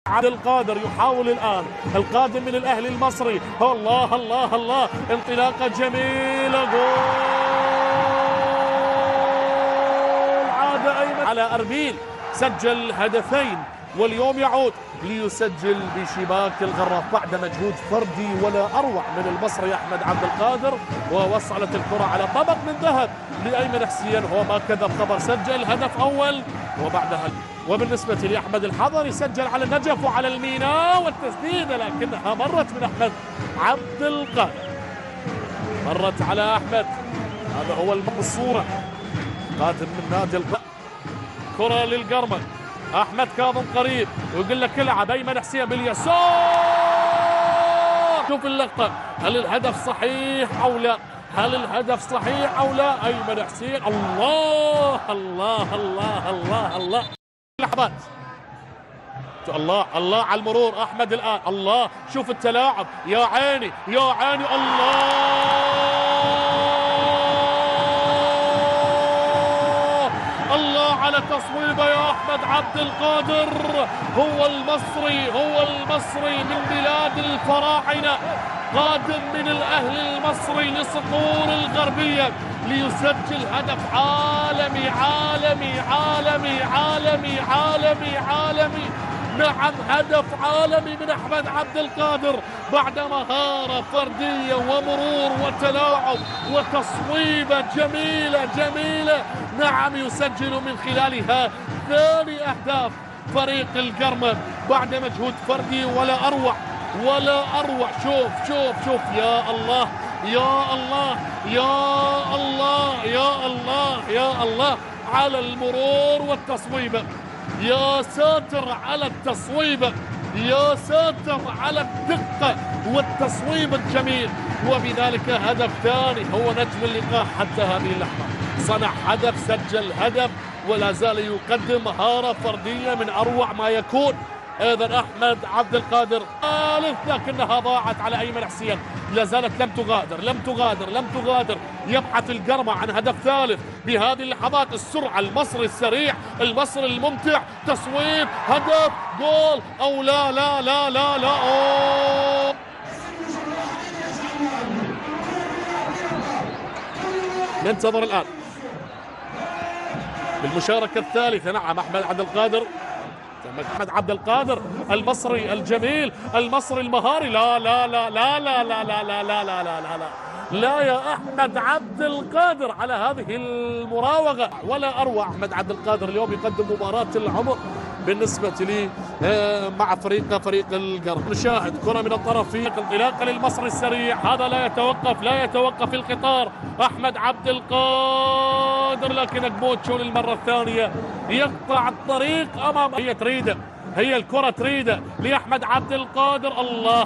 عبد القادر يحاول الآن القادم من الأهلي المصري. الله الله الله، انطلاقة جميلة، جول عاد أيمن على أربيل، سجل هدفين واليوم يعود ليسجل بشباك الغراف بعد مجهود فردي ولا أروع من المصري أحمد عبد القادر، ووصلت الكرة على طبق من ذهب لأيمن حسين. هو ما كذب خبر، سجل هدف أول وبعدها. وبالنسبة لأحمد الحضري سجل على النجف وعلى الميناء والتسديدة، لكنها مرت من أحمد عبد القادر، مرت على أحمد. هذا هو الصورة، قادم من نادي القادر. كرة للقرمل، أحمد كاظم قريب ويقول لك العب أيمن حسين باليسار. شوف اللقطة، هل الهدف صحيح أو لا؟ هل الهدف صحيح أو لا؟ أيمن حسين، الله الله الله الله الله، لحظات، الله الله على المرور. أحمد الآن، الله شوف التلاعب، يا عيني يا عيني، الله على تصويبه يا أحمد عبد القادر. هو المصري، هو المصري من بلاد الفراعنة، قادم من الأهلي المصري لصقور الغربية ليسجل هدف عالمي عالمي عالمي عالمي عالمي عالمي. نعم، هدف عالمي من أحمد عبد القادر بعد مهارة فردية ومرور وتلاعب وتصويبة جميلة جميلة. نعم، يسجل من خلالها ثاني أهداف فريق القرمل بعد مجهود فردي ولا أروع ولا أروع. شوف شوف شوف، يا الله يا الله يا الله يا الله يا الله على المرور والتصويبة، يا ساتر على التصويبة، يا ساتر على الدقة والتصويب الجميل. وبذلك هدف ثاني، هو نجم اللقاء حتى هذه اللحظة، صنع هدف، سجل هدف، ولا زال يقدم مهارة فردية من أروع ما يكون. ايضا احمد عبد القادر ثالث، لكنها ضاعت على ايمن حسين، لا زالت لم تغادر لم تغادر لم تغادر. يبحث القرمة عن هدف ثالث بهذه اللحظات. السرعة، المصري السريع، المصري الممتع، تصويب، هدف، جول او لا لا لا لا لا. أوه. ننتظر الان بالمشاركة الثالثة. نعم، احمد عبد القادر، أحمد عبد القادر المصري الجميل، المصري المهاري. لا لا لا لا لا لا لا لا لا لا لا لا لا يا أحمد عبد القادر على هذه المراوغة، ولا أروع. أحمد عبد القادر اليوم يقدم مباراة العمر بالنسبة لي مع فريق القرم. نشاهد كرة من الطرف في انطلاقة للمصري السريع، هذا لا يتوقف القطار. أحمد عبد القادر، لكن أكبوتشو للمرة الثانية يقطع الطريق أمام، هي الكرة تريده لأحمد عبد القادر. الله